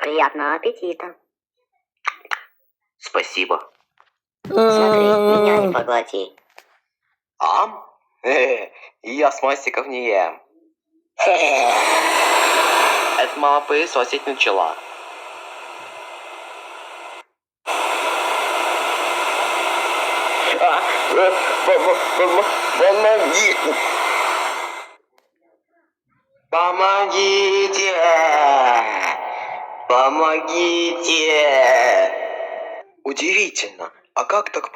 Приятного аппетита. Спасибо. Смотри, меня не поглоти. Ам? Я с мостиков не ем. Это мама пылесосить начала. Помоги! Помогите! Помогите! Удивительно, а как так